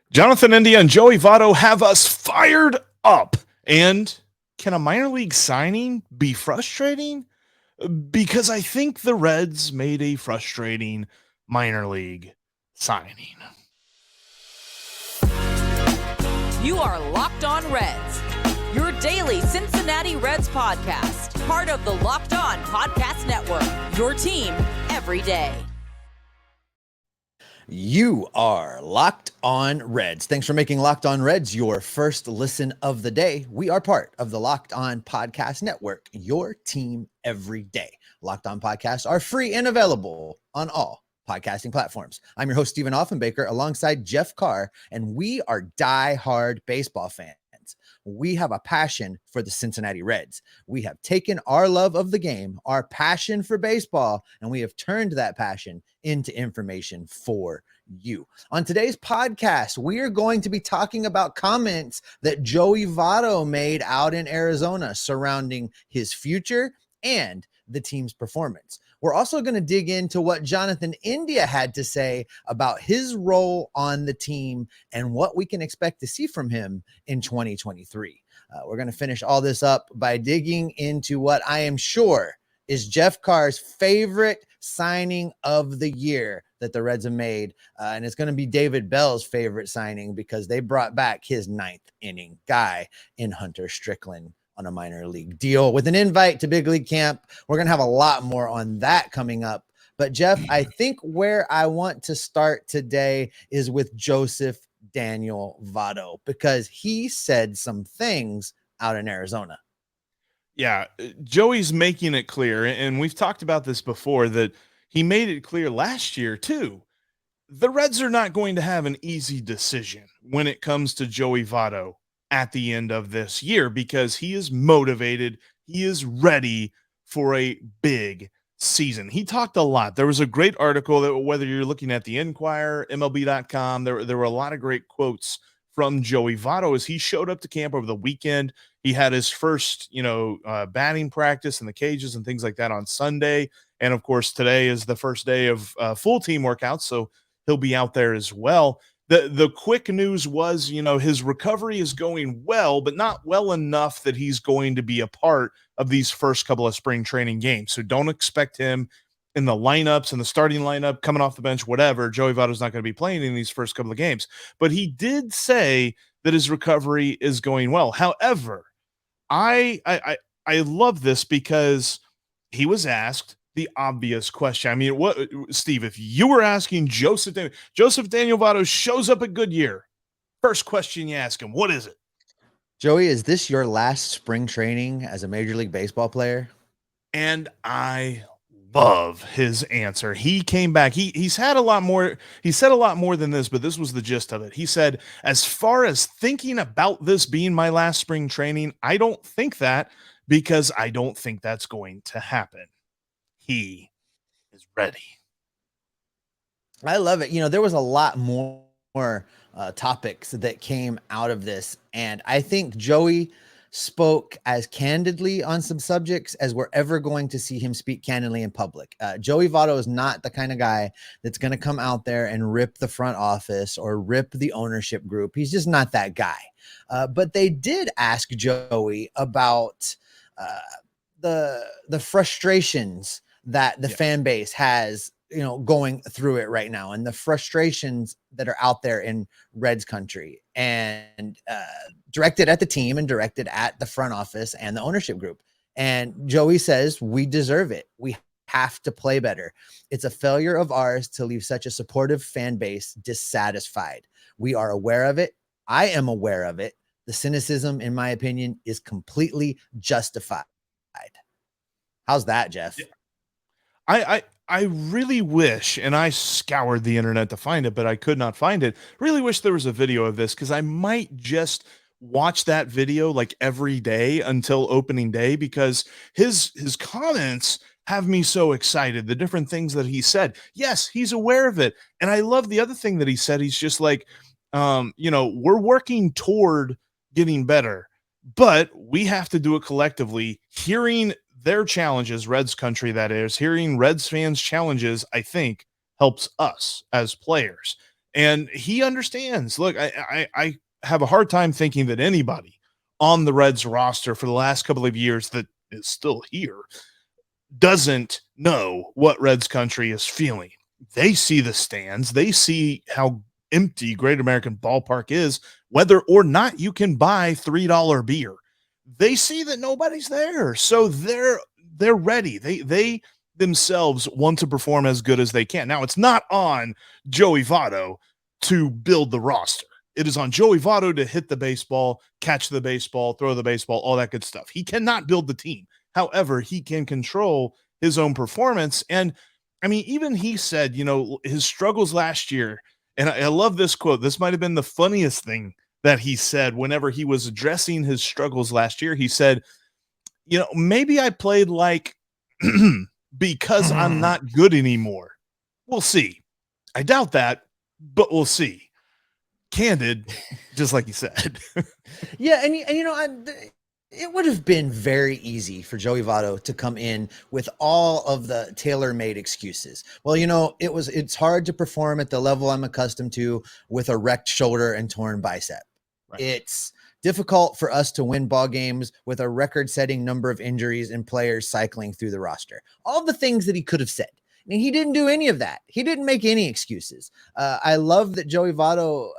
Jonathan India and Joey Votto have us fired up. And can a minor league signing be frustrating? Because I think the Reds made a frustrating minor league signing. You are Locked On Reds, your daily Cincinnati Reds podcast, part of the Locked On Podcast Network, your team every day. You are Locked On Reds. Thanks for making Locked On Reds your first listen of the day. We are part of the Locked On Podcast Network, your team every day. Locked On Podcasts are free and available on all podcasting platforms. I'm your host, Stephen Offenbaker, alongside Jeff Carr, and we are die-hard baseball fans. We have a passion for the Cincinnati Reds. We have taken our love of the game, our passion for baseball, and we have turned that passion into information for you. On today's podcast, we are going to be talking about comments that Joey Votto made out in Arizona surrounding his future and the team's performance. We're also going to dig into what Jonathan India had to say about his role on the team and what we can expect to see from him in 2023. We're going to finish all this up by digging into what I am sure is Jeff Carr's favorite signing of the year that the Reds have made. And it's going to be David Bell's favorite signing because they brought back his ninth inning guy in Hunter Strickland on a minor league deal with an invite to big league camp. We're going to have a lot more on that coming up. But Jeff, I think where I want to start today is with Joseph Daniel Votto, because he said some things out in Arizona. Yeah, Joey's making it clear, and we've talked about this before, that he made it clear last year too. The Reds are not going to have an easy decision when it comes to Joey Votto at the end of this year, because he is motivated. He is ready for a big season. He talked a lot. There was a great article that, whether you're looking at the Enquirer, MLB.com, there were a lot of great quotes from Joey Votto as he showed up to camp over the weekend. He had his first, batting practice in the cages and things like that on Sunday. And of course, today is the first day of full team workouts, so he'll be out there as well. The quick news was, his recovery is going well, but not well enough that he's going to be a part of these first couple of spring training games. So don't expect him in the lineups and the starting lineup, coming off the bench, whatever. Joey Votto's not going to be playing in these first couple of games. But he did say that his recovery is going well. However, I love this because he was asked the obvious question. I mean, what, Steve, if you were asking Joseph Daniel Votto shows up at Goodyear, first question you ask him, what is it? Joey, is this your last spring training as a Major League Baseball player? And I love his answer. He came back. He's had a lot more. He said a lot more than this, but this was the gist of it. He said, as far as thinking about this being my last spring training, I don't think that, because I don't think that's going to happen. He is ready. I love it. There was a lot more topics that came out of this, and I think Joey spoke as candidly on some subjects as we're ever going to see him speak candidly in public. Joey Votto is not the kind of guy that's going to come out there and rip the front office or rip the ownership group. He's just not that guy. But they did ask Joey about the frustrations that the fan base has, going through it right now, and the frustrations that are out there in Reds country, and directed at the team and directed at the front office and the ownership group. And Joey says, we deserve it. We have to play better. It's a failure of ours to leave such a supportive fan base dissatisfied. We are aware of it. I am aware of it. The cynicism, in my opinion, is completely justified. How's that, Jeff? I really wish, and I scoured the internet to find it, but I could not find it. Really wish there was a video of this, because I might just watch that video like every day until opening day, because his comments have me so excited. The different things that he said. Yes, he's aware of it. And I love the other thing that he said. He's just like, we're working toward getting better, but we have to do it collectively. Hearing their challenges, Reds country, that is, hearing Reds fans' challenges, I think helps us as players. And he understands. Look, I have a hard time thinking that anybody on the Reds roster for the last couple of years that is still here doesn't know what Reds country is feeling. They see the stands. They see how empty Great American Ballpark is, whether or not you can buy $3 beer. They see that nobody's there. So they're ready. They themselves want to perform as good as they can. Now, it's not on Joey Votto to build the roster. It is on Joey Votto to hit the baseball, catch the baseball, throw the baseball, all that good stuff. He cannot build the team. However, he can control his own performance. And I mean, even he said, his struggles last year, and I love this quote. This might have been the funniest thing that he said whenever he was addressing his struggles last year. He said, maybe I played like because I'm not good anymore. We'll see. I doubt that, but we'll see. Candid, just like you said. Yeah, and it would have been very easy for Joey Votto to come in with all of the tailor-made excuses. Well, it's hard to perform at the level I'm accustomed to with a wrecked shoulder and torn bicep. Right. It's difficult for us to win ball games with a record-setting number of injuries and players cycling through the roster. All the things that he could have said. And he didn't do any of that. He didn't make any excuses. I love that Joey Votto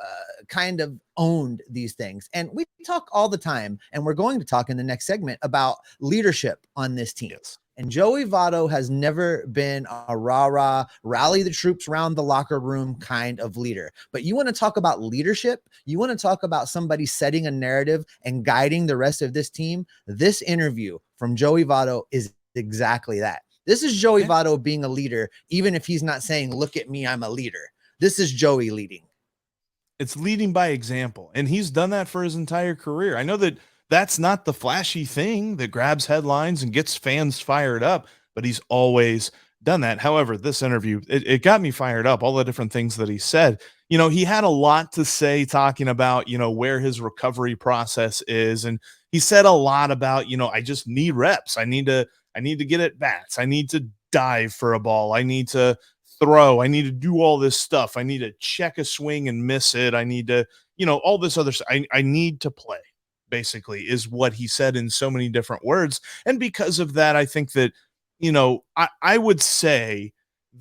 kind of owned these things. And we talk all the time, and we're going to talk in the next segment about leadership on this team. Yes. And Joey Votto has never been a rah-rah, rally the troops around the locker room kind of leader. But you want to talk about leadership? You want to talk about somebody setting a narrative and guiding the rest of this team? This interview from Joey Votto is exactly that. This is Joey Votto being a leader, even if he's not saying, look at me, I'm a leader. This is Joey leading. It's leading by example, and he's done that for his entire career. I know that that's not the flashy thing that grabs headlines and gets fans fired up, but he's always done that. However, this interview, it got me fired up, all the different things that he said. He had a lot to say talking about, where his recovery process is. And he said a lot about, I just need reps. I need to get at bats. I need to dive for a ball. I need to throw. I need to do all this stuff. I need to check a swing and miss it. I need to, all this other stuff. I need to play, basically, is what he said in so many different words. And because of that, I think that, I would say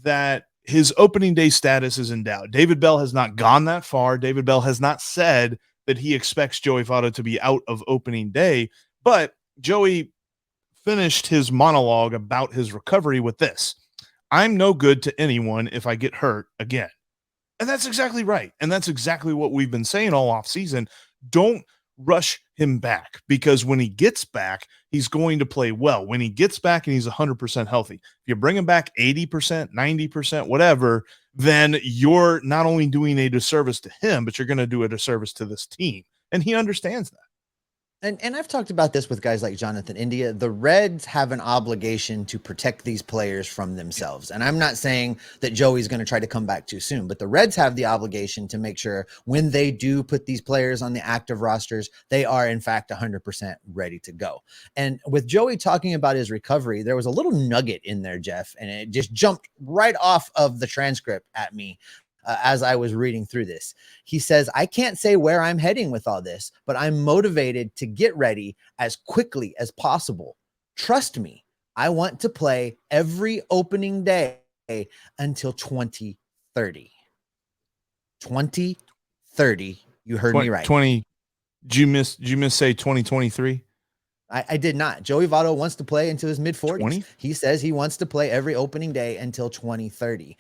that his opening day status is in doubt. David Bell has not gone that far. David Bell has not said that he expects Joey Votto to be out of opening day, but Joey finished his monologue about his recovery with this: I'm no good to anyone if I get hurt again. And that's exactly right. And that's exactly what we've been saying all off season. Don't rush him back, because when he gets back, he's going to play well. When he gets back and he's 100% healthy, if you bring him back 80%, 90%, whatever, then you're not only doing a disservice to him, but you're going to do a disservice to this team. And he understands that. And I've talked about this with guys like Jonathan India. The Reds have an obligation to protect these players from themselves. And I'm not saying that Joey's going to try to come back too soon, but the Reds have the obligation to make sure when they do put these players on the active rosters, they are in fact 100% ready to go. And with Joey talking about his recovery, there was a little nugget in there, Jeff, and it just jumped right off of the transcript at me. As I was reading through this, he says, I can't say where I'm heading with all this, but I'm motivated to get ready as quickly as possible. Trust me, I want to play every opening day until 2030. 2030. You heard me right. 20. Did you miss say 2023? I did not. Joey Votto wants to play until his mid-40s. He says he wants to play every opening day until 2030,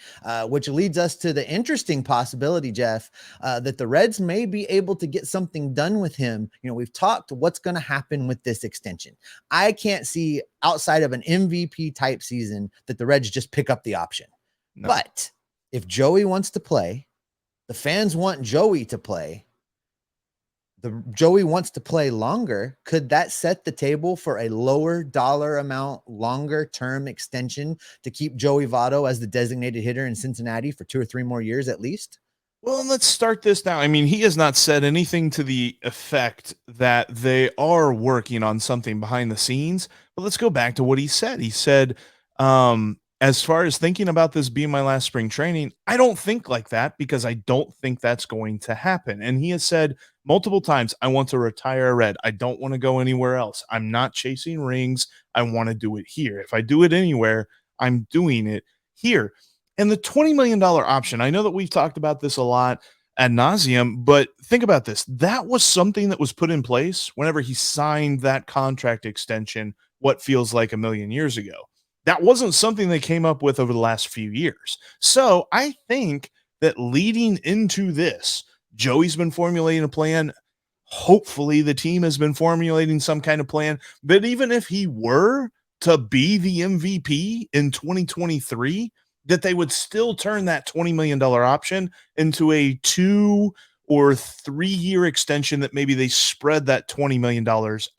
which leads us to the interesting possibility, Jeff, that the Reds may be able to get something done with him. We've talked what's going to happen with this extension. I can't see outside of an MVP type season that the Reds just pick up the option. No. But if Joey wants to play, the fans want Joey to play, Joey wants to play longer, could that set the table for a lower dollar amount, longer term extension to keep Joey Votto as the designated hitter in Cincinnati for 2 or 3 more years at least? Well, let's start this now. I mean, he has not said anything to the effect that they are working on something behind the scenes, but let's go back to what he said. He said, as far as thinking about this being my last spring training, I don't think like that because I don't think that's going to happen. And he has said multiple times, I want to retire a Red. I don't want to go anywhere else. I'm not chasing rings. I want to do it here. If I do it anywhere, I'm doing it here. And the $20 million option, I know that we've talked about this a lot ad nauseum, but think about this. That was something that was put in place whenever he signed that contract extension, what feels like a million years ago. That wasn't something they came up with over the last few years. So I think that leading into this, Joey's been formulating a plan. Hopefully the team has been formulating some kind of plan that even if he were to be the MVP in 2023, that they would still turn that $20 million option into a 2 or 3 year extension that maybe they spread that $20 million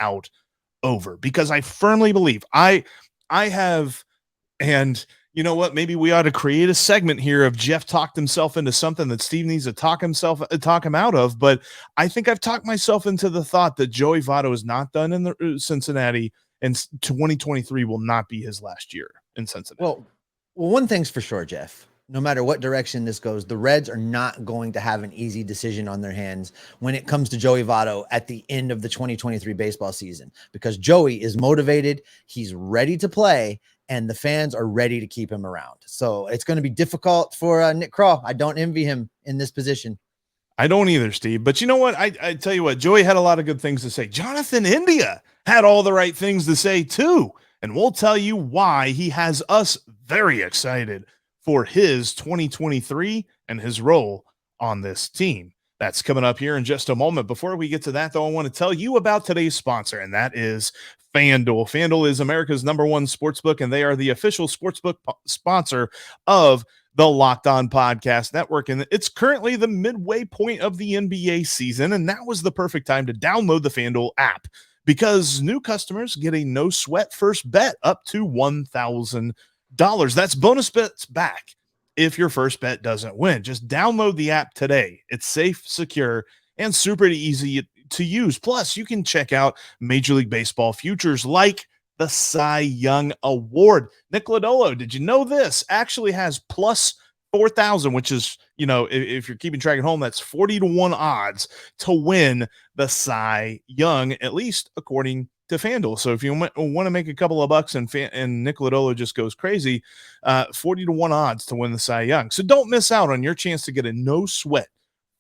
out over, because I firmly believe I have, and you know what, maybe we ought to create a segment here of Jeff talked himself into something that Steve needs to talk him out of. But I think I've talked myself into the thought that Joey Votto is not done in the Cincinnati, and 2023 will not be his last year in Cincinnati. Well, one thing's for sure, Jeff. No matter what direction this goes, the Reds are not going to have an easy decision on their hands when it comes to Joey Votto at the end of the 2023 baseball season, because Joey is motivated, he's ready to play, and the fans are ready to keep him around. So it's going to be difficult for Nick Krall. I don't envy him in this position. I don't either, Steve. But you know what? I tell you what, Joey had a lot of good things to say. Jonathan India had all the right things to say too. And we'll tell you why he has us very excited for his 2023 and his role on this team. That's coming up here in just a moment. Before we get to that, though, I want to tell you about today's sponsor, and that is FanDuel. FanDuel is America's #1 sportsbook, and they are the official sportsbook sponsor of the Locked On Podcast Network. And it's currently the midway point of the NBA season, and that was the perfect time to download the FanDuel app, because new customers get a no sweat first bet up to $1,000. That's bonus bets back if your first bet doesn't win. Just download the app today. It's safe, secure, and super easy to use. Plus, you can check out Major League Baseball futures like the Cy Young Award. Nick Lodolo, did you know this? Actually has plus 4,000, which is, you know, if you're keeping track at home, that's 40-1 odds to win the Cy Young, at least according to FanDuel. So if you want to make a couple of bucks and Nick Lodolo just goes crazy, 40-1 odds to win the Cy Young. So don't miss out on your chance to get a no sweat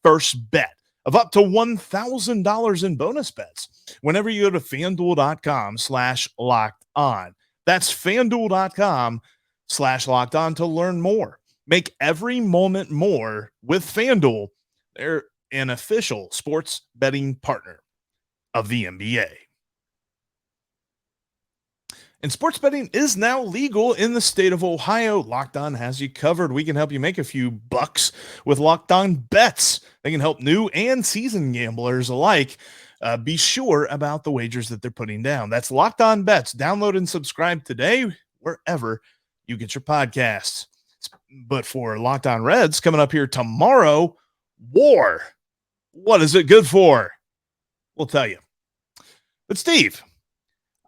first bet of up to $1,000 in bonus bets whenever you go to FanDuel.com/locked-on. That's FanDuel.com/locked-on to learn more. Make every moment more with FanDuel. They're an official sports betting partner of the NBA. And sports betting is now legal in the state of Ohio. Locked On has you covered. We can help you make a few bucks with Locked On Bets. They can help new and seasoned gamblers alike be sure about the wagers that they're putting down. That's Locked On Bets. Download and subscribe today wherever you get your podcasts. But for Locked On Reds coming up here tomorrow, WAR. What is it good for? We'll tell you. But Steve,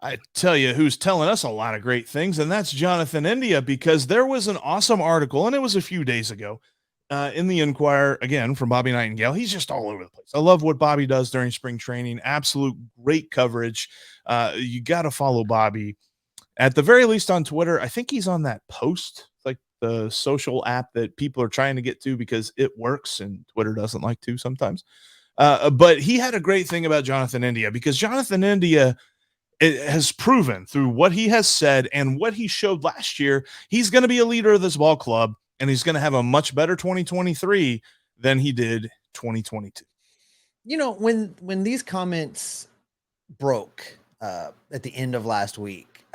I tell you who's telling us a lot of great things, and that's Jonathan India, because there was an awesome article, and it was a few days ago, in the Inquirer, again, from Bobby Nightingale. He's just all over the place. I love what Bobby does during spring training. Absolute great coverage. You got to follow Bobby, at the very least on Twitter. I think he's on that Post, like the social app that people are trying to get to because it works, and Twitter doesn't like to sometimes. But he had a great thing about Jonathan India, because Jonathan India, it has proven through what he has said and what he showed last year, he's going to be a leader of this ball club, and he's going to have a much better 2023 than he did 2022. You know, when these comments broke at the end of last week,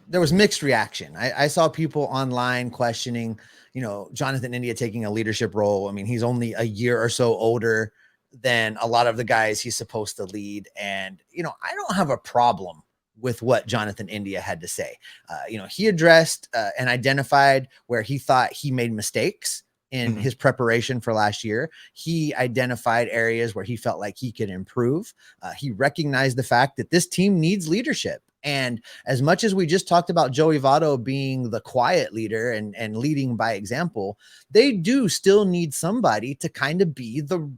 there was mixed reaction. I saw people online questioning, you know, Jonathan India taking a leadership role. I mean, he's only a year or so older than a lot of the guys he's supposed to lead. And, you know, I don't have a problem with what Jonathan India had to say. You know, he addressed and identified where he thought he made mistakes in his preparation for last year. He identified areas where he felt like he could improve. He recognized the fact that this team needs leadership. And as much as we just talked about Joey Votto being the quiet leader and leading by example, they do still need somebody to kind of be the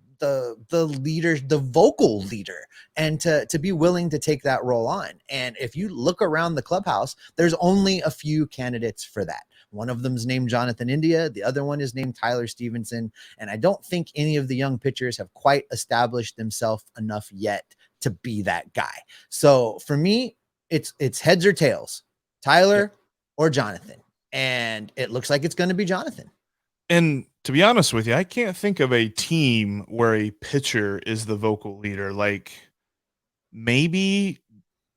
leader, the vocal leader, and to be willing to take that role on. And if you look around the clubhouse, there's only a few candidates for that. One of them's named Jonathan India. The other one is named Tyler Stevenson. And I don't think any of the young pitchers have quite established themselves enough yet to be that guy. So for me, it's heads or tails, Tyler or Jonathan. And it looks like it's going to be Jonathan. And to be honest with you, I can't think of a team where a pitcher is the vocal leader. Like maybe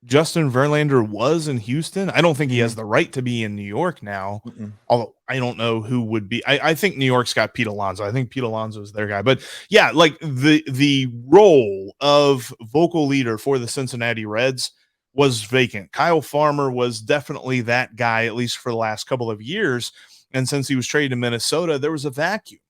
Justin Verlander was in Houston. I don't think he has the right to be in New York now. Although I don't know who would be. I think New York's got Pete Alonso. I think Pete Alonso is their guy. But yeah, like the role of vocal leader for the Cincinnati Reds was vacant. Kyle Farmer was definitely that guy, at least for the last couple of years. And since he was traded to Minnesota, there was a vacuum.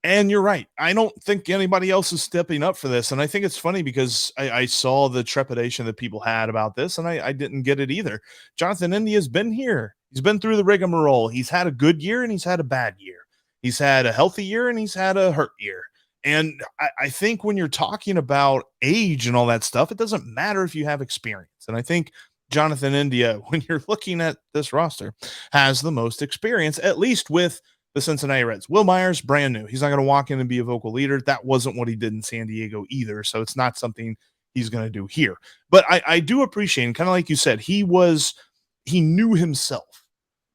And you're right. I don't think anybody else is stepping up for this. And I think it's funny because I saw the trepidation that people had about this, and I didn't get it either. Jonathan India's been here. He's been through the rigmarole. He's had a good year and he's had a bad year. He's had a healthy year and he's had a hurt year. And I think when you're talking about age and all that stuff, it doesn't matter if you have experience. And I think Jonathan India, when you're looking at this roster, has the most experience, at least with the Cincinnati Reds. Will Myers, brand new. He's not going to walk in and be a vocal leader. That wasn't what he did in San Diego either. So it's not something he's going to do here. But I do appreciate, kind of like you said, he knew himself.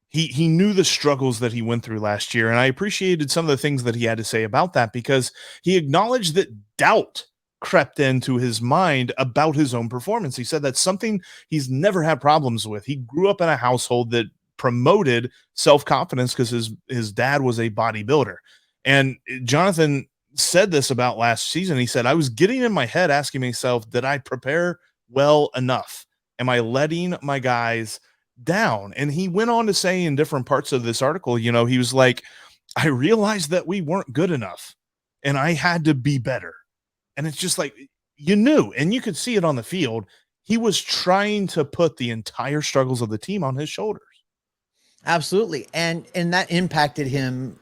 He knew the struggles that he went through last year. And I appreciated some of the things that he had to say about that, because he acknowledged that doubt crept into his mind about his own performance. He said that's something he's never had problems with. He grew up in a household that promoted self-confidence because his dad was a bodybuilder. And Jonathan said this about last season. He said, I was getting in my head asking myself, did I prepare well enough? Am I letting my guys down? And he went on to say in different parts of this article, he was like, I realized that we weren't good enough and I had to be better. And it's just like, you knew, and you could see it on the field. He was trying to put the entire struggles of the team on his shoulders. Absolutely. And that impacted him,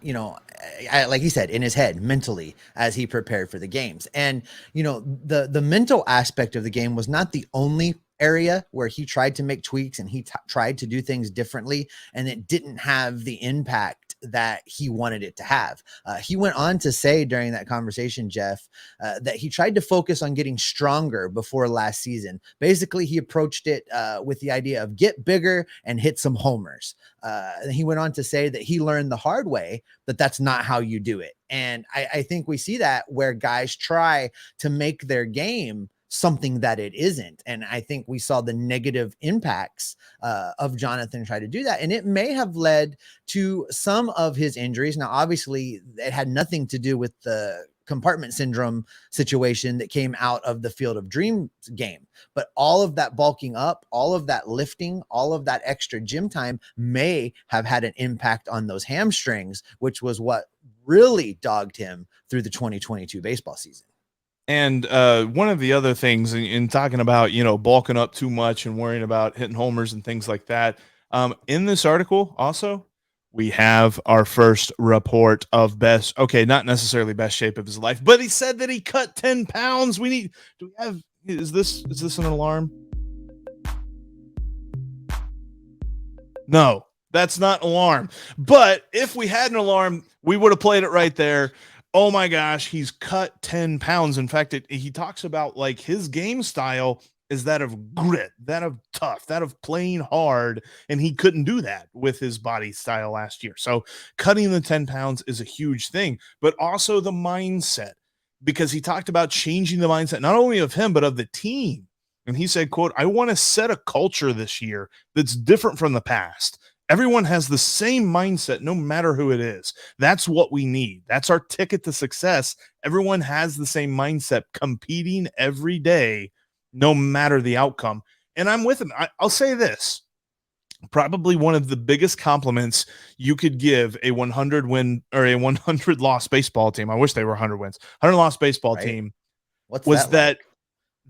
like he said, in his head mentally as he prepared for the games. And, the mental aspect of the game was not the only area where he tried to make tweaks and he tried to do things differently, and it didn't have the impact that he wanted it to have. He went on to say during that conversation, Jeff, that he tried to focus on getting stronger before last season. Basically, he approached it with the idea of get bigger and hit some homers. And he went on to say that he learned the hard way that that's not how you do it. And I think we see that where guys try to make their game something that it isn't. And I think we saw the negative impacts of Jonathan try to do that. And it may have led to some of his injuries. Now, obviously, it had nothing to do with the compartment syndrome situation that came out of the Field of Dreams game. But all of that bulking up, all of that lifting, all of that extra gym time may have had an impact on those hamstrings, which was what really dogged him through the 2022 baseball season. And one of the other things in talking about, bulking up too much and worrying about hitting homers and things like that, in this article also, we have our first report of not necessarily best shape of his life, but he said that he cut 10 pounds. Is this an alarm? No, that's not an alarm. But if we had an alarm, we would have played it right there. Oh my gosh, he's cut 10 pounds. In fact, he talks about like his game style is that of grit, that of tough, that of playing hard. And he couldn't do that with his body style last year. So cutting the 10 pounds is a huge thing, but also the mindset, because he talked about changing the mindset, not only of him, but of the team. And he said, quote, I want to set a culture this year that's different from the past. Everyone has the same mindset, no matter who it is. That's what we need. That's our ticket to success. Everyone has the same mindset, competing every day, no matter the outcome. And I'm with him. I'll say this. Probably one of the biggest compliments you could give a 100 win or a 100 loss baseball team. I wish they were 100 wins. 100 loss baseball team was that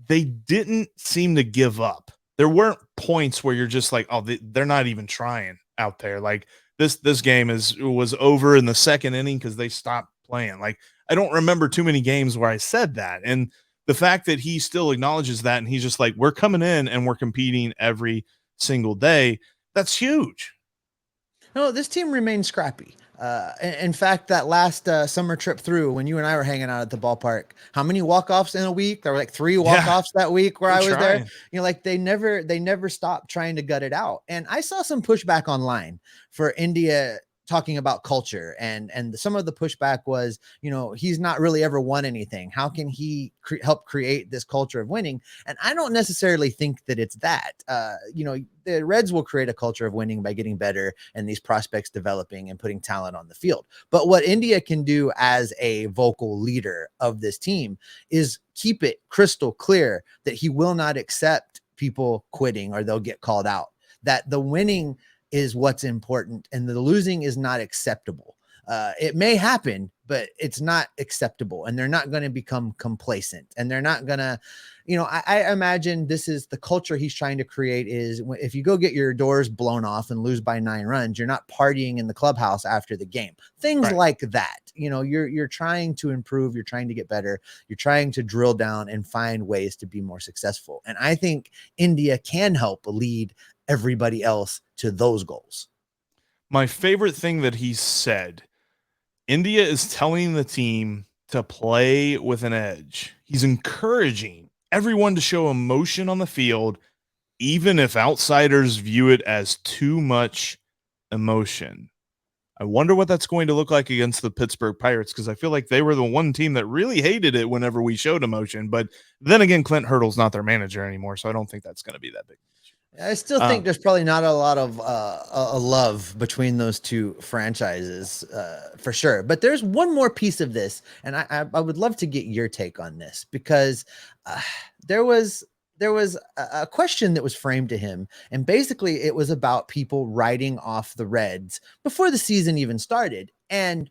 they didn't seem to give up. there weren't points where you're just like, oh, they're not even trying out there. Like this game was over in the second inning because they stopped playing. Like I don't remember too many games where I said that. And the fact that he still acknowledges that and he's just like, we're coming in and we're competing every single day, that's huge. No, this team remains scrappy. In fact, that last summer trip through, when you and I were hanging out at the ballpark, how many walk-offs in a week? There were like 3 walk-offs that week where I was there. You know, like they never stopped trying to gut it out. And I saw some pushback online for India talking about culture, and some of the pushback was, you know, he's not really ever won anything. How can he help create this culture of winning? And I don't necessarily think that it's that. You know, the Reds will create a culture of winning by getting better and these prospects developing and putting talent on the field. But what India can do as a vocal leader of this team is keep it crystal clear that he will not accept people quitting or they'll get called out, that the winning is what's important and the losing is not acceptable. It may happen, but it's not acceptable, and they're not going to become complacent, and they're not going to, you know, I imagine this is the culture he's trying to create is if you go get your doors blown off and lose by 9 runs, you're not partying in the clubhouse after the game. Things like that. You know, you're trying to improve, you're trying to get better, you're trying to drill down and find ways to be more successful. And I think India can help lead everybody else to those goals. My favorite thing that he said, India is telling the team to play with an edge. He's encouraging everyone to show emotion on the field, even if outsiders view it as too much emotion. I wonder what that's going to look like against the Pittsburgh Pirates, because I feel like they were the one team that really hated it whenever we showed emotion. But then again, Clint Hurdle's not their manager anymore, so I don't think that's going to be that big. I still think there's probably not a lot of a love between those two franchises for sure. But there's one more piece of this, and I would love to get your take on this, because there was a question that was framed to him, and basically it was about people writing off the Reds before the season even started. And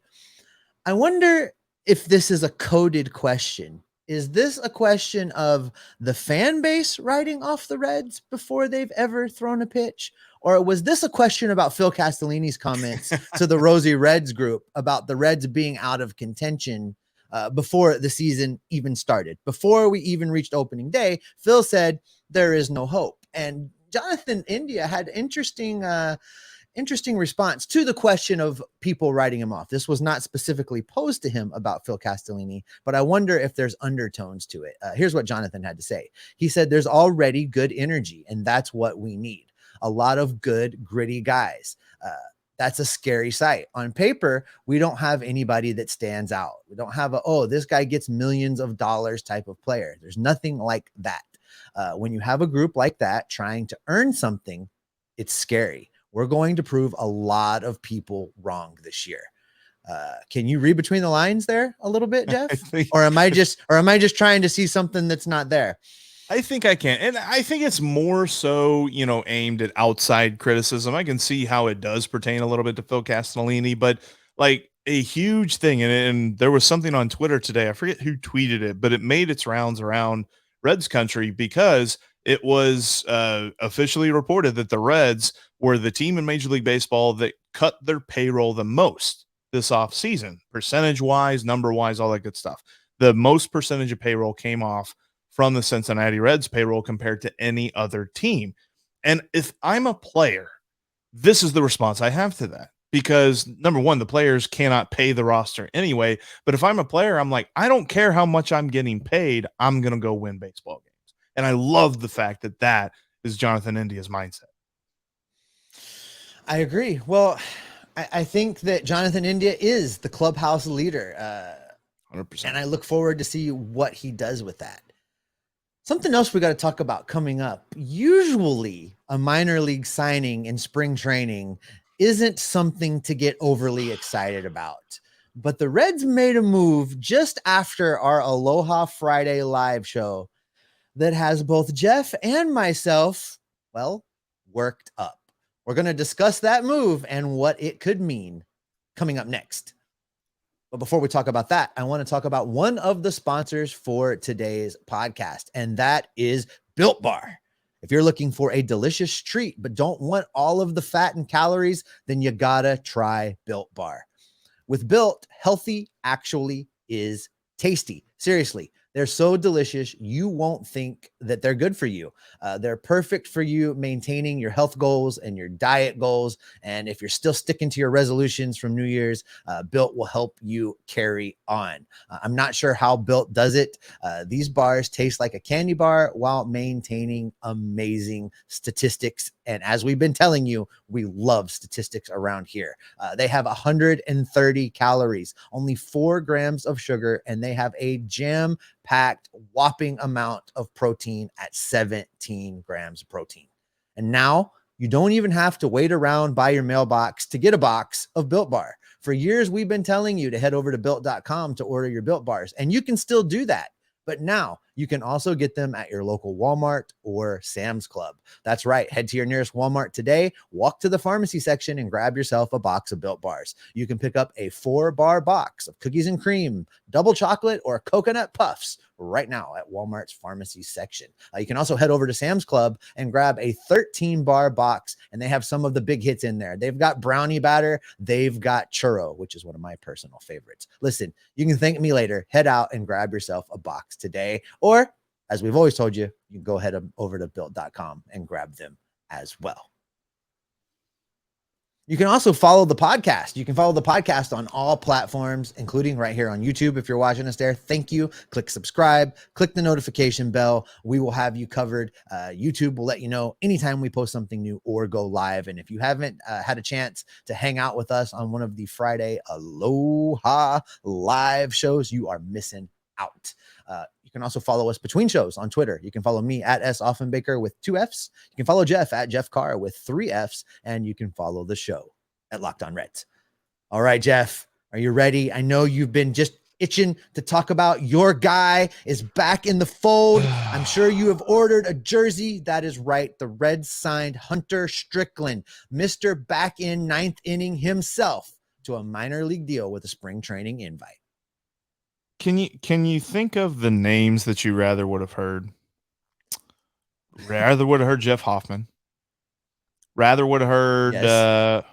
I wonder if this is a coded question. Is this a question of the fan base writing off the Reds before they've ever thrown a pitch? Or was this a question about Phil Castellini's comments to the Rosie Reds group about the Reds being out of contention before the season even started? Before we even reached opening day, Phil said there is no hope. And Jonathan India had interesting response to the question of people writing him off. This was not specifically posed to him about Phil Castellini, but I wonder if there's undertones to it. Here's what Jonathan had to say. He said, there's already good energy, and that's what we need. A lot of good, gritty guys. That's a scary sight. On paper, we don't have anybody that stands out. We don't have this guy gets millions of dollars type of player. There's nothing like that. When you have a group like that trying to earn something, it's scary. We're going to prove a lot of people wrong this year. Can you read between the lines there a little bit, Jeff? Or am I just trying to see something that's not there? I think I can. And I think it's more so, you know, aimed at outside criticism. I can see how it does pertain a little bit to Phil Castellini, but like a huge thing. And there was something on Twitter today. I forget who tweeted it, but it made its rounds around Reds country because it was officially reported that the Reds were the team in Major League Baseball that cut their payroll the most this offseason, percentage-wise, number-wise, all that good stuff. The most percentage of payroll came off from the Cincinnati Reds payroll compared to any other team. And if I'm a player, this is the response I have to that. Because, number one, the players cannot pay the roster anyway. But if I'm a player, I'm like, I don't care how much I'm getting paid. I'm going to go win baseball games. And I love the fact that that is Jonathan India's mindset. I agree. Well, I think that Jonathan India is the clubhouse leader. 100%. And I look forward to see what he does with that. Something else we got to talk about coming up. Usually a minor league signing in spring training isn't something to get overly excited about. But the Reds made a move just after our Aloha Friday live show that has both Jeff and myself, well, worked up. We're going to discuss that move and what it could mean coming up next. But before we talk about that, I want to talk about one of the sponsors for today's podcast, and that is Built Bar. If you're looking for a delicious treat but don't want all of the fat and calories, then you gotta try Built Bar. With Built, healthy actually is tasty. Seriously, they're so delicious, you won't think that they're good for you. They're perfect for you maintaining your health goals and your diet goals. And if you're still sticking to your resolutions from New Year's, Built will help you carry on. I'm not sure how Built does it. These bars taste like a candy bar while maintaining amazing statistics. And as we've been telling you, we love statistics around here. They have 130 calories, only 4 grams of sugar, and they have a jam-packed whopping amount of protein at 17 grams of protein. And now you don't even have to wait around by your mailbox to get a box of Built Bar. For years, we've been telling you to head over to built.com to order your Built Bars, and you can still do that. But now you can also get them at your local Walmart or Sam's Club. That's right. Head to your nearest Walmart today, walk to the pharmacy section, and grab yourself a box of Built Bars. You can pick up a 4-bar box of cookies and cream, double chocolate, or coconut puffs right now at Walmart's pharmacy section. You can also head over to Sam's Club and grab a 13-bar box, and they have some of the big hits in there. They've got brownie batter. They've got churro, which is one of my personal favorites. Listen, you can thank me later. Head out and grab yourself a box today. Or, as we've always told you, you can go head over to built.com and grab them as well. You can also follow the podcast. You can follow the podcast on all platforms, including right here on YouTube. If you're watching us there, thank you. Click subscribe, click the notification bell. We will have you covered. YouTube will let you know anytime we post something new or go live. And if you haven't had a chance to hang out with us on one of the Friday Aloha live shows, you are missing out. You can also follow us between shows on Twitter. You can follow me at S. Offenbaker with 2 Fs. You can follow Jeff at Jeff Carr with 3 Fs. And you can follow the show at Locked On Reds. All right, Jeff, are you ready? I know you've been just itching to talk about your guy is back in the fold. I'm sure you have ordered a jersey. That is right. The Reds signed Hunter Strickland, Mr. Back in 9th inning himself, to a minor league deal with a spring training invite. Can you think of the names that you rather would have heard? Rather would have heard Jeff Hoffman. Rather would have heard, Yes.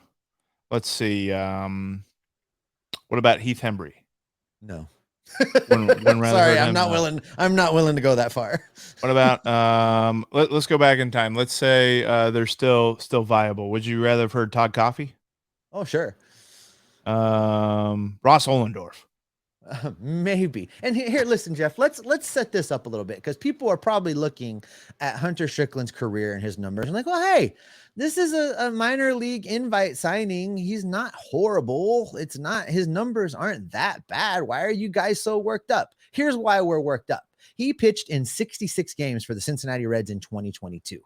Let's see. What about Heath Hembry? No. Sorry, I'm not willing to go that far. What about let's go back in time. Let's say they're still viable. Would you rather have heard Todd Coffey? Oh, sure. Ross Ollendorf. Maybe. And here, listen, Jeff, let's set this up a little bit, because people are probably looking at Hunter Strickland's career and his numbers and like, well, hey, this is a minor league invite signing. He's not horrible. It's not, his numbers aren't that bad. Why are you guys so worked up? Here's why we're worked up. He pitched in 66 games for the Cincinnati Reds in 2022.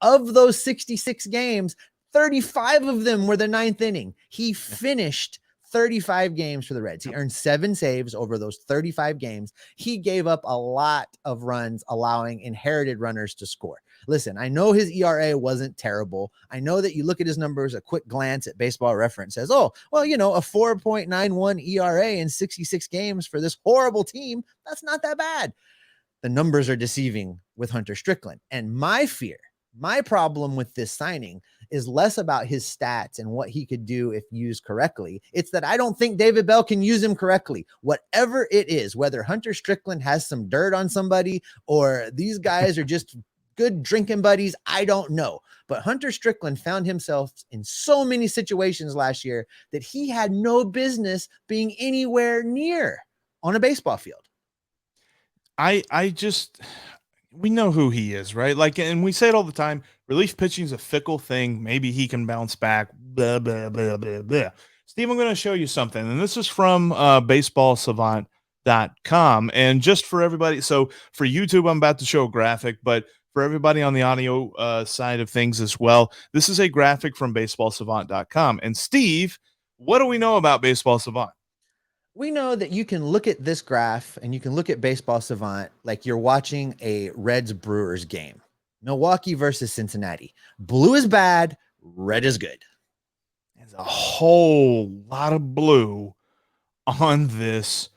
Of those 66 games, 35 of them were the 9th inning. He finished 35 games for the Reds. He earned 7 saves over those 35 games. He gave up a lot of runs, allowing inherited runners to score. Listen, I know his ERA wasn't terrible. I know that you look at his numbers, a quick glance at Baseball Reference says, oh, well, you know, a 4.91 ERA in 66 games for this horrible team, that's not that bad. The numbers are deceiving with Hunter Strickland. And my problem with this signing is less about his stats and what he could do if used correctly. It's that I don't think David Bell can use him correctly. Whatever it is, whether Hunter Strickland has some dirt on somebody or these guys are just good drinking buddies, I don't know. But Hunter Strickland found himself in so many situations last year that he had no business being anywhere near on a baseball field. We know who he is, right? Like, and we say it all the time, relief pitching is a fickle thing. Maybe he can bounce back, blah, blah, blah, blah, blah. Steve, I'm going to show you something. And this is from baseballsavant.com. And just for everybody, so for YouTube, I'm about to show a graphic, but for everybody on the audio side of things as well, this is a graphic from baseballsavant.com. And Steve, what do we know about Baseball Savant? We know that you can look at this graph and you can look at Baseball Savant like you're watching a Reds Brewers game. Milwaukee versus Cincinnati. Blue is bad, red is good. There's a whole lot of blue on this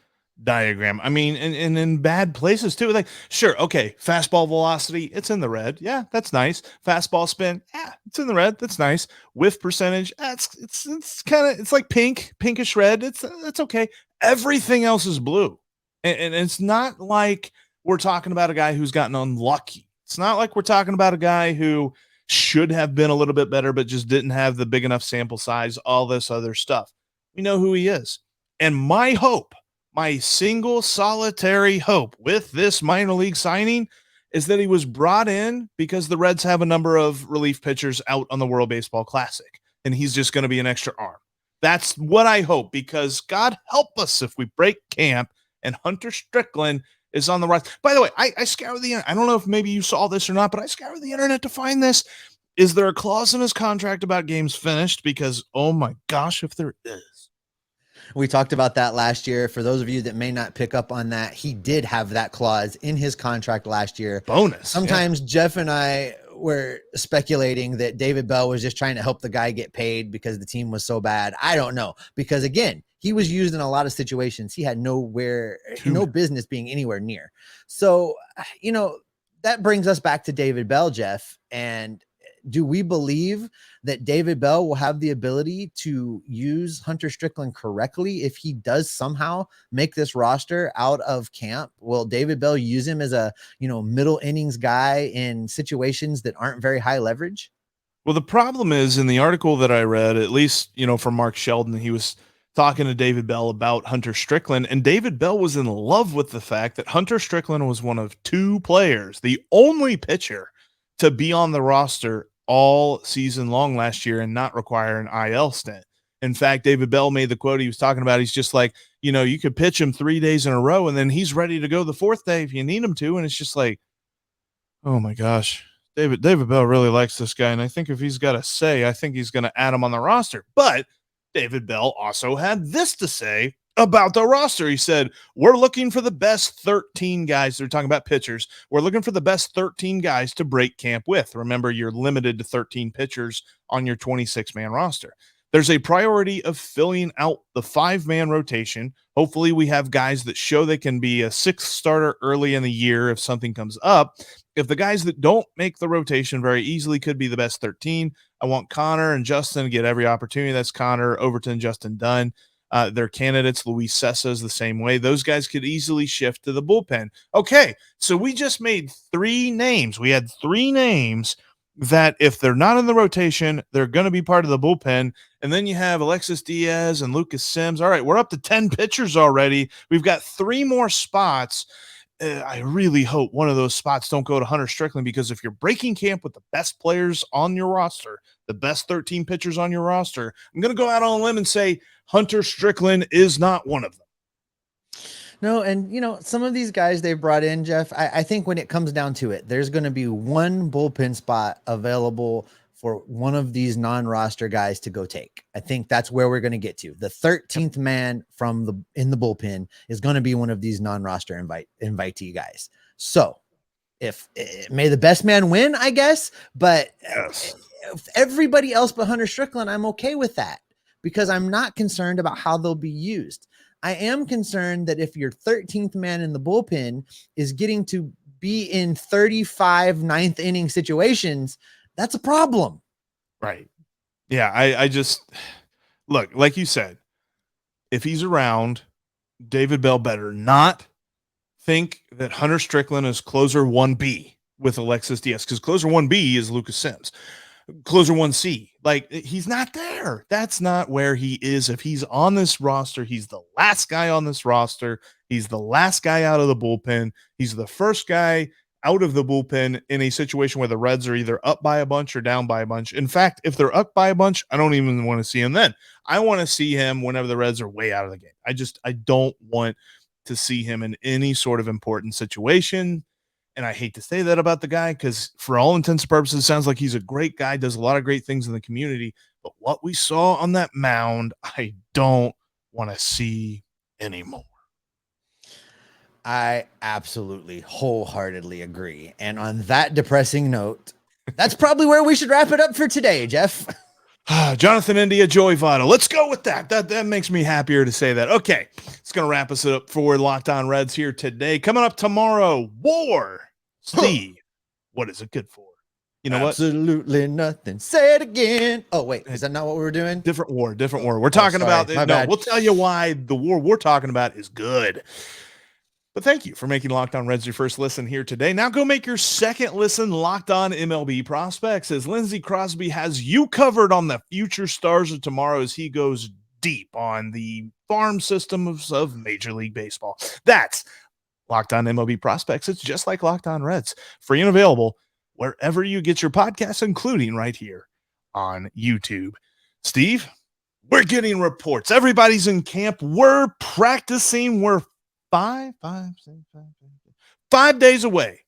diagram. I mean, and in bad places too. Like, sure, okay, fastball velocity, it's in the red. Yeah, that's nice. Fastball spin, yeah, it's in the red. That's nice. Whiff percentage, it's kind of it's like pinkish red. It's okay. Everything else is blue, and it's not like we're talking about a guy who's gotten unlucky. It's not like we're talking about a guy who should have been a little bit better, but just didn't have the big enough sample size. All this other stuff. We know who he is, and my hope. My single solitary hope with this minor league signing is that he was brought in because the Reds have a number of relief pitchers out on the World Baseball Classic, and he's just going to be an extra arm. That's what I hope, because God help us if we break camp and Hunter Strickland is on the rise. By the way, I scoured the internet. I don't know if maybe you saw this or not, but I scoured the internet to find this. Is there a clause in his contract about games finished? Because, oh my gosh, if there is. We talked about that last year. For those of you that may not pick up on that, he did have that clause in his contract last year. Bonus. Sometimes Jeff and I were speculating that David Bell was just trying to help the guy get paid because the team was so bad. I don't know. Because again, he was used in a lot of situations. He had no business being anywhere near. So, that brings us back to David Bell, Jeff. And do we believe that David Bell will have the ability to use Hunter Strickland correctly if he does somehow make this roster out of camp? Will David Bell use him as a, middle innings guy in situations that aren't very high leverage? Well, the problem is, in the article that I read, at least, from Mark Sheldon, he was talking to David Bell about Hunter Strickland, and David Bell was in love with the fact that Hunter Strickland was one of two players, the only pitcher to be on the roster all season long last year and not require an IL stint. In fact, David Bell made the quote he was talking about. He's just like, you could pitch him 3 days in a row and then he's ready to go the fourth day if you need him to. And it's just like, oh my gosh, David Bell really likes this guy. And I think if he's got a say, I think he's going to add him on the roster. But David Bell also had this to say about the roster. He said, we're looking for the best 13 guys. They're talking about pitchers. We're looking for the best 13 guys to break camp with. Remember, you're limited to 13 pitchers on your 26-man roster. There's a priority of filling out the 5-man rotation. Hopefully we have guys that show they can be a 6th starter early in the year if something comes up. If the guys that don't make the rotation very easily could be the best 13, I want Connor and Justin to get every opportunity. That's Connor, Overton, Justin Dunn. They're candidates. Luis Sessa is the same way. Those guys could easily shift to the bullpen. Okay, so we just made 3 names. We had 3 names that if they're not in the rotation, they're going to be part of the bullpen. And then you have Alexis Diaz and Lucas Sims. All right, we're up to 10 pitchers already. We've got 3 more spots. I really hope one of those spots don't go to Hunter Strickland, because if you're breaking camp with the best players on your roster, the best 13 pitchers on your roster, I'm going to go out on a limb and say Hunter Strickland is not one of them. No, and some of these guys they've brought in, Jeff, I think when it comes down to it, there's going to be one bullpen spot available for one of these non-roster guys to go take. I think that's where we're going to get to. The 13th man in the bullpen is going to be one of these non-roster invitee guys. So if may the best man win, I guess, but yes. If everybody else but Hunter Strickland, I'm okay with that, because I'm not concerned about how they'll be used. I am concerned that if your 13th man in the bullpen is getting to be in 35 ninth inning situations, that's a problem. Right. Yeah. I just look, like you said, if he's around, David Bell better not think that Hunter Strickland is closer 1B with Alexis Diaz, because closer 1B is Lucas Sims. Closer 1C, like, he's not there. That's not where he is. If he's on this roster, he's the last guy on this roster. He's the last guy out of the bullpen. He's the first guy out of the bullpen in a situation where the Reds are either up by a bunch or down by a bunch. In fact, if they're up by a bunch, I don't even want to see him then. I want to see him whenever the Reds are way out of the game. I don't want to see him in any sort of important situation. And I hate to say that about the guy, because for all intents and purposes, it sounds like he's a great guy, does a lot of great things in the community. But what we saw on that mound, I don't want to see anymore. I absolutely wholeheartedly agree. And on that depressing note, that's probably where we should wrap it up for today, Jeff. Jonathan India, Joey Votto. Let's go with that. That makes me happier to say that. Okay, It's going to wrap us up for Locked On Reds here today. Coming up tomorrow, War. Steve, what is it good for? You know Absolutely nothing. Say it again. Oh, wait. Is that not what we were doing? Different war. We're talking about, we'll tell you why the war we're talking about is good. But thank you for making Locked On Reds your first listen here today. Now go make your second listen Locked On MLB Prospects, as Lindsey Crosby has you covered on the future stars of tomorrow as he goes deep on the farm system of Major League Baseball. That's Locked On MLB Prospects. It's just like Locked On Reds, free and available wherever you get your podcasts, including right here on YouTube. Steve, we're getting reports. Everybody's in camp. We're practicing. We're 5 days away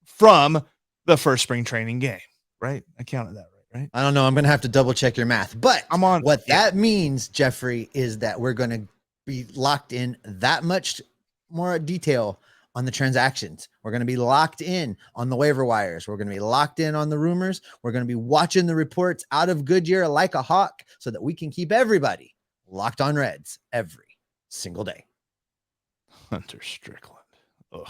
from the first spring training game, right? I counted that right? I don't know. I'm going to have to double check your math, but I'm on. What that means, Jeffrey, is that we're going to be locked in that much more detail on the transactions. We're going to be locked in on the waiver wires. We're going to be locked in on the rumors. We're going to be watching the reports out of Goodyear like a hawk so that we can keep everybody locked on Reds every single day. Hunter Strickland. Ugh.